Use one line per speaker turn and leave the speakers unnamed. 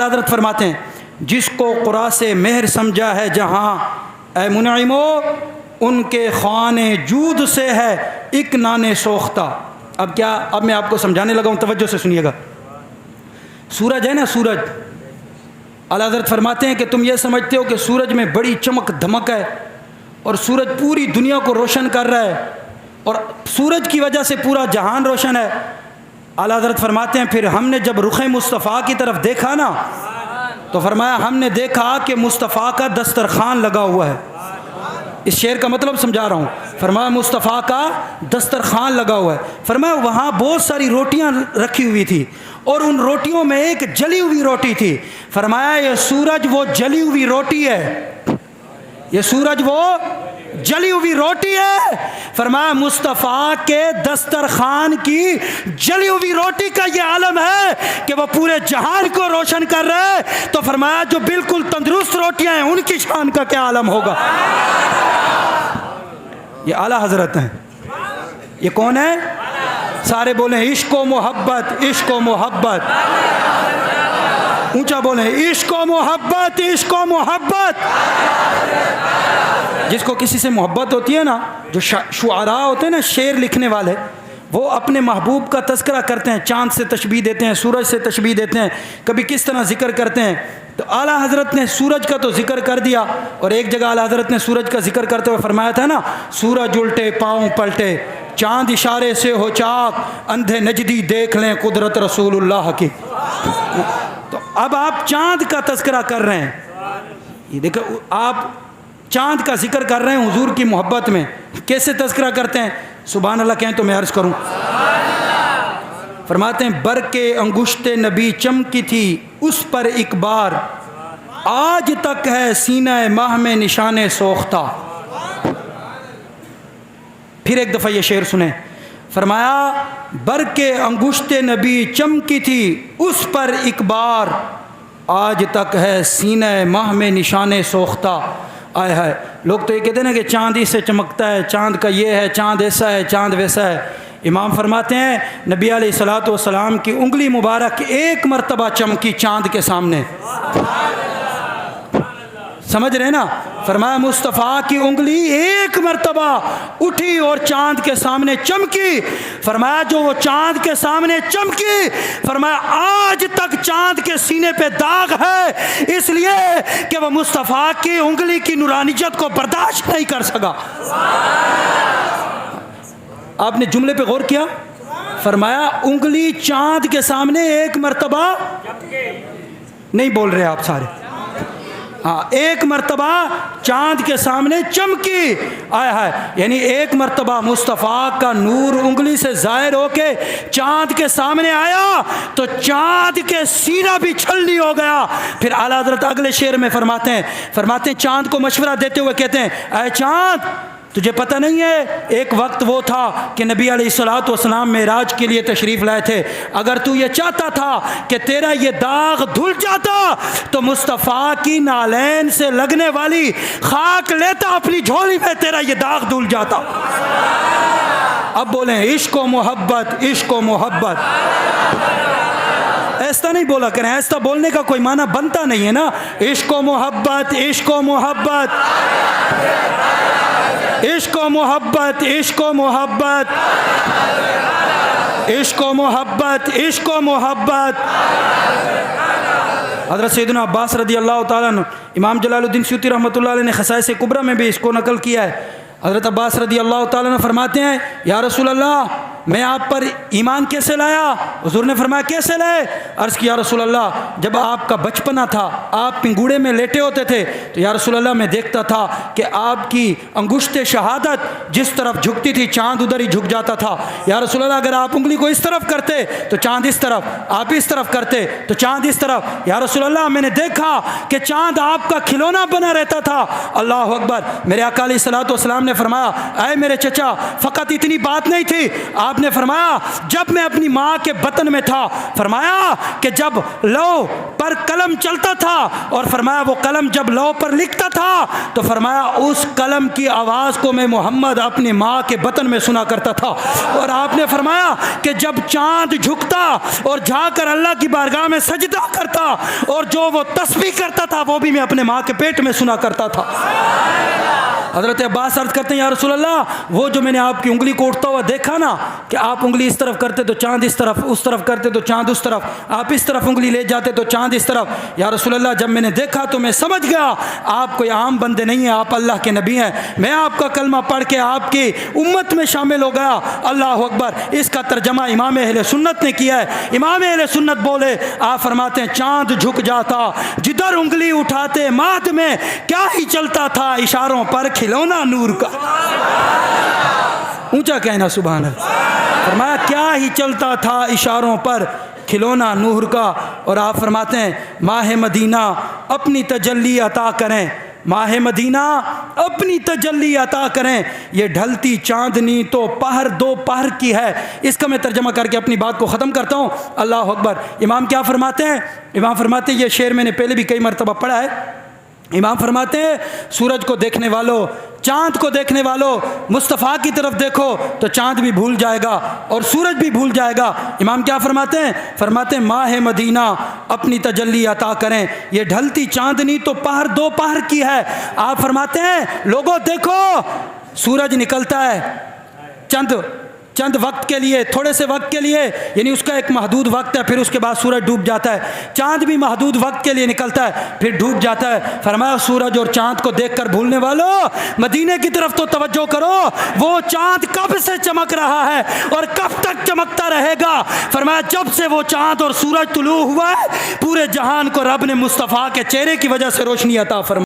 हज़रत फरमाते हैं जिसको कुरान से मेहर समझा है जहाँ ए मुनइमो उनके खाने जूद से है एक नाने सोख्ता। अब मैं आपको समझाने लगा हूँ, तवज्जो से सुनिएगा। सूरज है ना, सूरज, आला हज़रत फरमाते हैं कि तुम ये समझते हो कि सूरज में बड़ी चमक धमक है और सूरज पूरी दुनिया को रोशन कर रहा है और सूरज की वजह से पूरा जहान रोशन है। आला हज़रत फरमाते हैं फिर हमने जब रुख़ मुस्तफ़ा की तरफ देखा ना तो फरमाया हमने देखा कि मुस्तफ़ा का दस्तरखान लगा हुआ है। इस शेर का मतलब समझा रहा हूँ। फरमाया मुस्तफ़ा का दस्तरखान लगा हुआ है। फरमाया वहाँ बहुत सारी रोटियाँ रखी हुई थी और उन रोटियों में एक जली हुई रोटी थी। फरमाया ये सूरज वो जली हुई रोटी है, ये सूरज वो जली हुई रोटी है। फरमाया मुस्तफ़ा के दस्तरखान की जली हुई रोटी का ये आलम है कि वह पूरे जहान को रोशन कर रहा है। तो फरमाया जो बिल्कुल तंदुरुस्त रोटियां हैं उनकी शान का क्या आलम होगा। ये आला हजरत हैं। ये कौन है? सारे बोले इश्को मोहब्बत, इश्को मोहब्बत, ऊंचा बोले इश्को मोहब्बत, इश्को मोहब्बत। जिसको किसी से मोहब्बत होती है ना, जो शुआरा होते हैं ना, शेर लिखने वाले, वो अपने महबूब का तज़किरा करते हैं, चाँद से तशबीह देते हैं, सूरज से तशबीह देते हैं, कभी किस तरह जिक्र करते हैं। तो आला हज़रत ने सूरज का तो जिक्र कर दिया और एक जगह आला हज़रत ने सूरज का जिक्र करते हुए फरमाया था ना, सूरज उल्टे पाँव पलटे, चाँद इशारे से हो चाक, अंधे नजदी देख लें कुदरत रसूलुल्लाह की। तो अब आप चाँद का तज़किरा कर रहे हैं, ये देखो आप चाँद का जिक्र कर रहे हैं हुजूर की मोहब्बत में। कैसे तज़किरा करते हैं? सुभान अल्लाह कहें तो मैं अर्ज़ करूं। फरमाते हैं बर के अंगुश्ते नबी चमकी थी उस पर एक बार, आज तक है सीना माह में निशाने सोख्ता। फिर एक दफ़ा ये शेर सुने। फरमाया बर के अंगुश्ते नबी चमकी थी उस पर एक बार, आज तक है सीना माह में निशाने सोख्ता। आया है लोग तो ये कहते हैं ना कि चाँद ही से चमकता है, चाँद का ये है, चाँद ऐसा है, चाँद वैसा है। इमाम फरमाते हैं नबी अलैहिस्सलातु वस्सलाम की उंगली मुबारक एक मरतबा चमकी चाँद के सामने। समझ रहे ना? फरमाया मुस्तफ़ा की उंगली एक मरतबा उठी और चाँद के सामने चमकी। फरमाया जो वो चाँद के सामने चमकी, फरमाया आज तक चाँद के सीने पे दाग है, इसलिए कि वह मुस्तफ़ा की उंगली की नूरानियत को बर्दाश्त नहीं कर सका। आपने जुमले पे गौर किया? फरमाया उंगली चाँद के सामने एक मरतबा, नहीं बोल रहे आप सारे, हाँ, एक मरतबा चाँद के सामने चमकी। आया है यानी एक मरतबा मुस्तफ़ा का नूर उंगली से ज़ाहिर होके चाँद के सामने आया तो चाँद के सीना भी छलनी हो गया। फिर आला हज़रत अगले शेर में फरमाते हैं चाँद को मशवरा देते हुए कहते हैं ऐ चाँद, तुझे पता नहीं है एक वक्त वो था कि नबी अलैहिस्सलातु वस्सलाम मेराज के लिए तशरीफ़ लाए थे। अगर तू ये चाहता था कि तेरा ये दाग धुल जाता तो मुस्तफ़ा की नालैन से लगने वाली खाक लेता अपनी झोली में, तेरा ये दाग धुल जाता। अब बोले इश्क़ो मोहब्बत, इश्क़ो मोहब्बत। ऐसा नहीं बोला करें, ऐसा बोलने का कोई माना बनता नहीं है ना। इश्क़ो मोहब्बत, इश्क़ो मोहब्बत, इश्क़ो मोहब्बत, इश्क़ो मोहब्बत, इश्क़ो मोहब्बत, इश्क़ो मोहब्बत। हज़रत सैयदना अब्बास रदी अल्लाह ताला अन्हु, इमाम जलालुद्दीन सूती रहमतुल्लाह अलैह ने खसाइस कुबरा में भी इसको नकल किया है। हज़रत अब्बास रदी अल्लाह ताला अन्हु फरमाते हैं या रसूल अल्लाह मैं आप पर ईमान कैसे लाया? हुज़ूर ने फरमाया कैसे लाए? अर्ज़ किया रसूल अल्लाह जब आपका बचपना था, आप पिंगूड़े में लेटे होते थे तो या रसूल अल्लाह मैं देखता था कि आपकी अंगुश्ते शहादत जिस तरफ झुकती थी चाँद उधर ही झुक जाता था। या रसूल अल्लाह अगर आप उंगली को इस तरफ करते तो चाँद इस तरफ, आप इस तरफ करते तो चाँद इस तरफ। या रसूल अल्लाह मैंने देखा कि चाँद आपका खिलौना बना रहता था। अल्लाह अकबर। मेरे आका अलैहिस्सलातु वस्सलाम ने फरमाया ऐ मेरे चचा, फ़कत इतनी बात नहीं थी, आपने फरमाया जब मैं अपनी माँ के बतन में था, फरमाया कि जब लौ पर कलम चलता था, और फरमाया वो कलम जब लौ पर लिखता था तो फरमाया उस कलम की आवाज़ को मैं मोहम्मद अपनी माँ के बतन में सुना करता था। और आपने फरमाया कि जब चाँद झुकता और जाकर अल्लाह की बारगाह में सजदा करता और जो वो तस्बीह करता था वो भी मैं अपने माँ के पेट में सुना करता था। हज़रत अब्बास अर्ज़ करते हैं या रसूल अल्लाह, वो जो मैंने आपकी उंगली को उठता हुआ देखा ना कि आप उंगली इस तरफ करते तो चाँद इस तरफ, उस तरफ करते तो चाँद उस तरफ, आप इस तरफ उंगली ले जाते तो चाँद इस तरफ, या रसूल अल्लाह जब मैंने देखा तो मैं समझ गया आप कोई आम बंदे नहीं हैं, आप अल्लाह के नबी हैं। मैं आपका कलमा पढ़ के आपकी उम्मत में शामिल हो गया। अल्लाह अकबर। इसका तर्जमा इमाम अहले सुन्नत ने किया है। इमाम अहले सुन्नत बोले, आप फरमाते हैं चाँद झुक जाता जिधर उंगली उठाते माथ में क्या ही चलता था इशारों पर खिलौना नूर का। ऊंचा कहना सुभान अल्लाह। फरमाया क्या ही चलता था इशारों पर खिलौना नूर का। और आप फरमाते हैं माह मदीना अपनी तजल्ली अता करें, माह मदीना अपनी तजल्ली अता करें, ये ढलती चांदनी तो पहर दो पहर की है। इसका मैं तर्जमा करके अपनी बात को ख़त्म करता हूँ। अल्लाह अकबर। इमाम क्या फरमाते हैं? इमाम फरमाते हैं, ये शेर मैंने पहले भी कई मरतबा पढ़ा है। इमाम फरमाते हैं सूरज को देखने वालों, चाँद को देखने वालों, मुस्तफ़ा की तरफ देखो तो चाँद भी भूल जाएगा और सूरज भी भूल जाएगा। इमाम क्या फरमाते हैं? फरमाते हैं माह मदीना अपनी तजल्ली अता करें, ये ढलती चाँदनी तो पहर दो पहर की है। आप फरमाते हैं लोगों देखो सूरज निकलता है चंद वक्त के लिए, थोड़े से वक्त के लिए, यानी उसका एक महदूद वक्त है, फिर उसके बाद सूरज डूब जाता है। चाँद भी महदूद वक्त के लिए निकलता है फिर डूब जाता है। फरमाया सूरज और चाँद को देखकर भूलने वालों मदीने की तरफ तो तवज्जो करो, वो चाँद कब से चमक रहा है और कब तक चमकता रहेगा। फरमाया जब से वो चाँद और सूरज तुलू हुआ है पूरे जहान को रब ने मुस्तफ़ा के चेहरे की वजह से रोशनी अता फरमाई।